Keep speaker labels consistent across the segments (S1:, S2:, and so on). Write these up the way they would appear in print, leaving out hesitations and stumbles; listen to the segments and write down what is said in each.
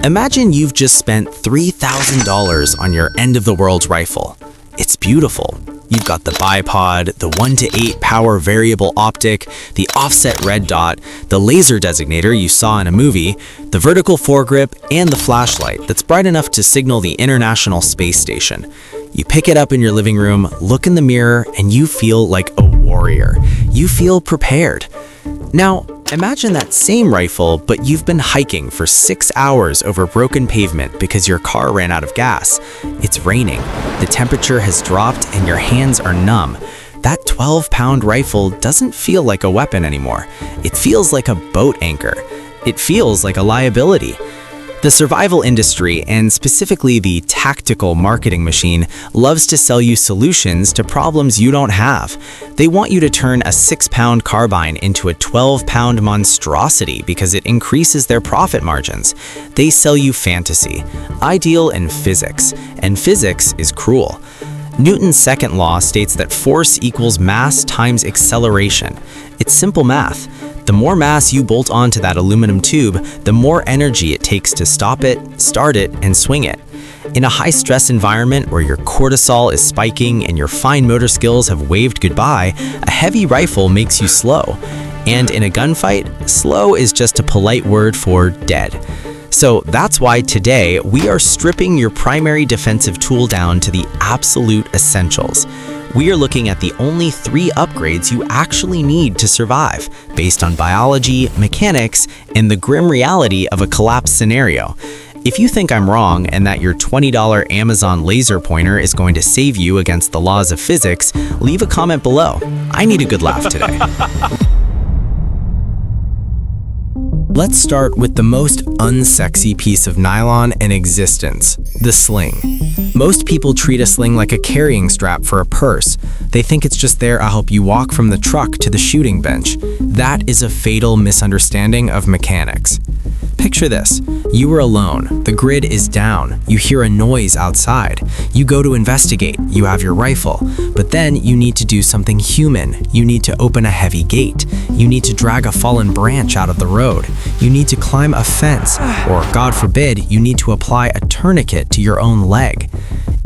S1: Imagine you've just spent $3,000 on your end-of-the-world rifle. It's beautiful. You've got the bipod, the 1-to-8 power variable optic, the offset red dot, the laser designator you saw in a movie, the vertical foregrip, and the flashlight that's bright enough to signal the International Space Station. You pick it up in your living room, look in the mirror, and you feel like a warrior. You feel prepared. Now, imagine that same rifle, but you've been hiking for 6 hours over broken pavement because your car ran out of gas. It's raining, the temperature has dropped, and your hands are numb. That 12-pound rifle doesn't feel like a weapon anymore. It feels like a boat anchor. It feels like a liability. The survival industry, and specifically the tactical marketing machine, loves to sell you solutions to problems you don't have. They want you to turn a 6-pound carbine into a 12-pound monstrosity because it increases their profit margins. They sell you fantasy, ideal in physics, and physics is cruel. Newton's second law states that force equals mass times acceleration. It's simple math. The more mass you bolt onto that aluminum tube, the more energy it takes to stop it, start it, and swing it. In a high-stress environment where your cortisol is spiking and your fine motor skills have waved goodbye, a heavy rifle makes you slow. And in a gunfight, slow is just a polite word for dead. So that's why today we are stripping your primary defensive tool down to the absolute essentials. We are looking at the only 3 upgrades you actually need to survive, based on biology, mechanics, and the grim reality of a collapse scenario. If you think I'm wrong and that your $20 Amazon laser pointer is going to save you against the laws of physics, leave a comment below. I need a good laugh today. Let's start with the most unsexy piece of nylon in existence, the sling. Most people treat a sling like a carrying strap for a purse. They think it's just there to help you walk from the truck to the shooting bench. That is a fatal misunderstanding of mechanics. Picture this. You are alone. The grid is down. You hear a noise outside. You go to investigate. You have your rifle. But then you need to do something human. You need to open a heavy gate. You need to drag a fallen branch out of the road. You need to climb a fence. Or, God forbid, you need to apply a tourniquet to your own leg.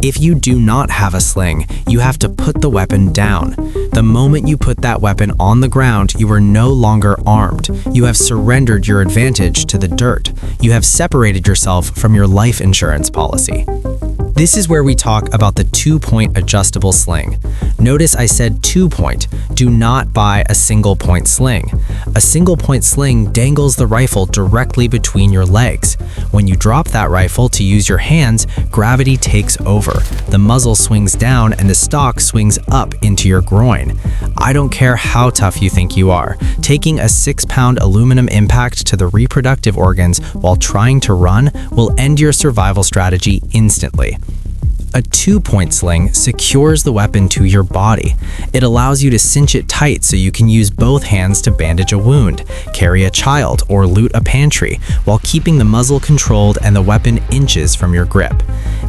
S1: If you do not have a sling, you have to put the weapon down. The moment you put that weapon on the ground, you are no longer armed. You have surrendered your advantage to the dirt. You have separated yourself from your life insurance policy. This is where we talk about the 2-point adjustable sling. Notice I said 2-point. Do not buy a single-point sling. A single-point sling dangles the rifle directly between your legs. When you drop that rifle to use your hands, gravity takes over. The muzzle swings down and the stock swings up into your groin. I don't care how tough you think you are. Taking a 6-pound aluminum impact to the reproductive organs while trying to run will end your survival strategy instantly. A 2-point sling secures the weapon to your body. It allows you to cinch it tight so you can use both hands to bandage a wound, carry a child, or loot a pantry, while keeping the muzzle controlled and the weapon inches from your grip.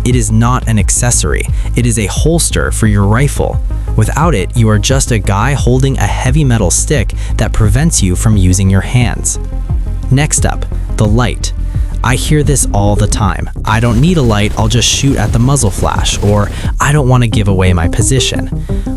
S1: It is not an accessory. It is a holster for your rifle. Without it, you are just a guy holding a heavy metal stick that prevents you from using your hands. Next up, the light. I hear this all the time. I don't need a light, I'll just shoot at the muzzle flash, or I don't want to give away my position.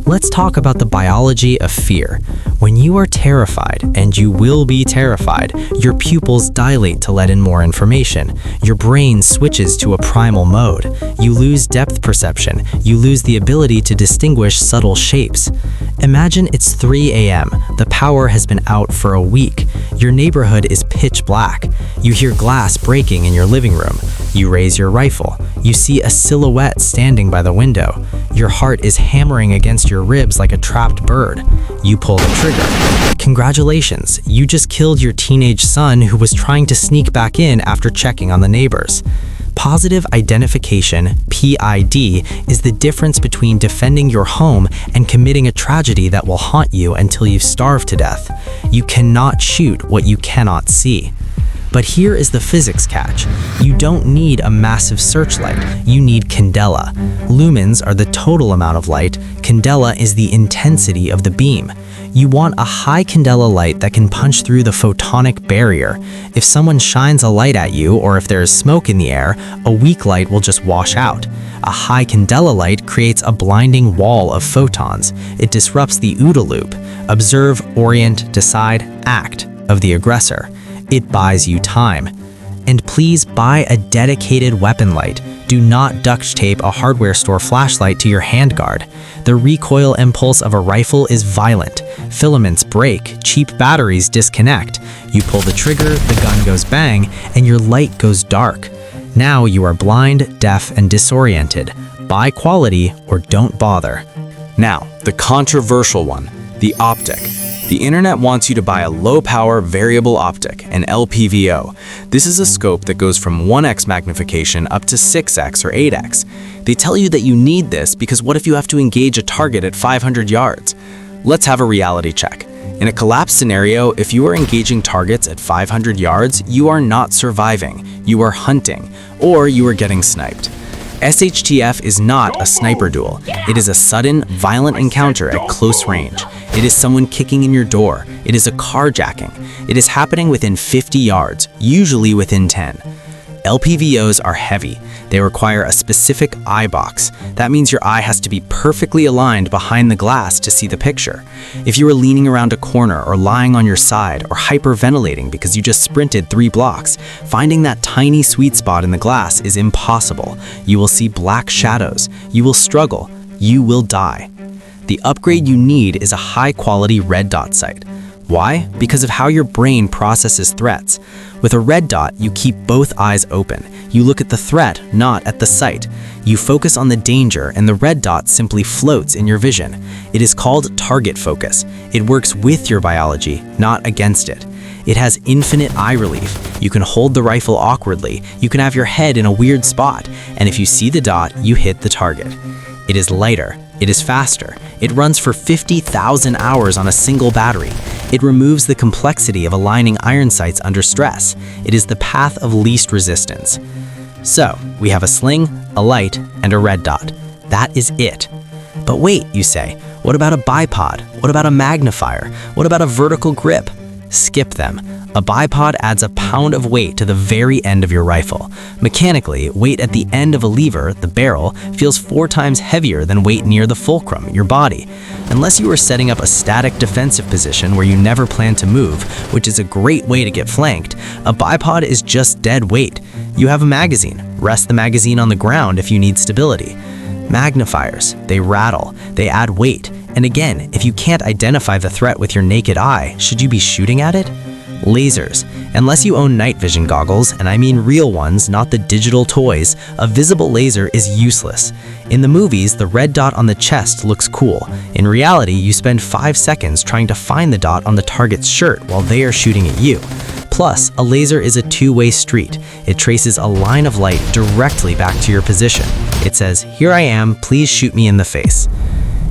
S1: Let's talk about the biology of fear. When you are terrified, and you will be terrified, your pupils dilate to let in more information. Your brain switches to a primal mode. You lose depth perception. You lose the ability to distinguish subtle shapes. Imagine it's 3 a.m. The power has been out for a week. Your neighborhood is pitch black. You hear glass breaking in your living room. You raise your rifle. You see a silhouette standing by the window. Your heart is hammering against your ribs like a trapped bird. You pull the trigger. Congratulations, you just killed your teenage son who was trying to sneak back in after checking on the neighbors. Positive identification, PID, is the difference between defending your home and committing a tragedy that will haunt you until you starve to death. You cannot shoot what you cannot see. But here is the physics catch. You don't need a massive searchlight. You need candela. Lumens are the total amount of light. Candela is the intensity of the beam. You want a high-candela light that can punch through the photonic barrier. If someone shines a light at you, or if there is smoke in the air, a weak light will just wash out. A high-candela light creates a blinding wall of photons. It disrupts the OODA loop, observe, orient, decide, act, of the aggressor. It buys you time. And please buy a dedicated weapon light. Do not duct tape a hardware store flashlight to your handguard. The recoil impulse of a rifle is violent. Filaments break, cheap batteries disconnect. You pull the trigger, the gun goes bang, and your light goes dark. Now you are blind, deaf, and disoriented. Buy quality or don't bother.
S2: Now, the controversial one, the optic. The internet wants you to buy a low-power variable optic, an LPVO. This is a scope that goes from 1x magnification up to 6x or 8x. They tell you that you need this because what if you have to engage a target at 500 yards? Let's have a reality check. In a collapse scenario, if you are engaging targets at 500 yards, you are not surviving, you are hunting, or you are getting sniped. SHTF is not a sniper duel. It is a sudden, violent encounter at close range. It is someone kicking in your door. It is a carjacking. It is happening within 50 yards, usually within 10. LPVOs are heavy. They require a specific eye box. That means your eye has to be perfectly aligned behind the glass to see the picture. If you are leaning around a corner or lying on your side or hyperventilating because you just sprinted 3 blocks, finding that tiny sweet spot in the glass is impossible. You will see black shadows. You will struggle. You will die. The upgrade you need is a high-quality red dot sight. Why? Because of how your brain processes threats. With a red dot, you keep both eyes open. You look at the threat, not at the sight. You focus on the danger, and the red dot simply floats in your vision. It is called target focus. It works with your biology, not against it. It has infinite eye relief. You can hold the rifle awkwardly. You can have your head in a weird spot, and if you see the dot, you hit the target. It is lighter. It is faster. It runs for 50,000 hours on a single battery. It removes the complexity of aligning iron sights under stress. It is the path of least resistance. So, we have a sling, a light, and a red dot. That is it. But wait, you say, what about a bipod? What about a magnifier? What about a vertical grip? Skip them. A bipod adds a pound of weight to the very end of your rifle. Mechanically, weight at the end of a lever, the barrel, feels 4 times heavier than weight near the fulcrum, your body. Unless you are setting up a static defensive position where you never plan to move, which is a great way to get flanked, a bipod is just dead weight. You have a magazine. Rest the magazine on the ground if you need stability. Magnifiers, they rattle, they add weight. And again, if you can't identify the threat with your naked eye, should you be shooting at it? Lasers. Unless you own night vision goggles, and I mean real ones, not the digital toys, a visible laser is useless. In the movies, the red dot on the chest looks cool. In reality, you spend 5 seconds trying to find the dot on the target's shirt while they are shooting at you. Plus, a laser is a two-way street. It traces a line of light directly back to your position. It says, "Here I am, please shoot me in the face."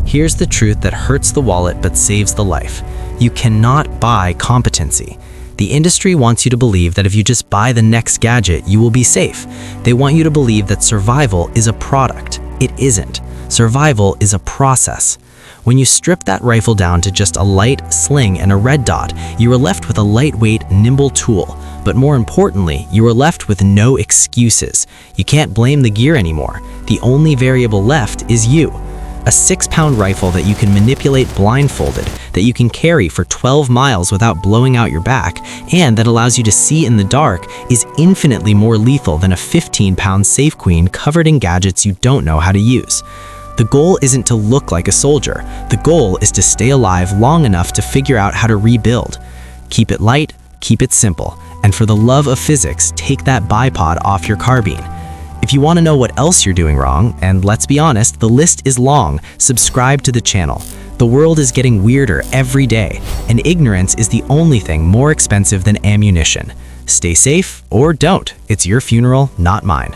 S2: Here's the truth that hurts the wallet but saves the life. You cannot buy competency. The industry wants you to believe that if you just buy the next gadget, you will be safe. They want you to believe that survival is a product. It isn't. Survival is a process. When you strip that rifle down to just a light, sling, and a red dot, you are left with a lightweight, nimble tool. But more importantly, you are left with no excuses. You can't blame the gear anymore. The only variable left is you. A 6-pound rifle that you can manipulate blindfolded, that you can carry for 12 miles without blowing out your back, and that allows you to see in the dark is infinitely more lethal than a 15-pound Safe Queen covered in gadgets you don't know how to use. The goal isn't to look like a soldier. The goal is to stay alive long enough to figure out how to rebuild. Keep it light, keep it simple, and for the love of physics, take that bipod off your carbine. If you want to know what else you're doing wrong, and let's be honest, the list is long, subscribe to the channel. The world is getting weirder every day, and ignorance is the only thing more expensive than ammunition. Stay safe or don't. It's your funeral, not mine.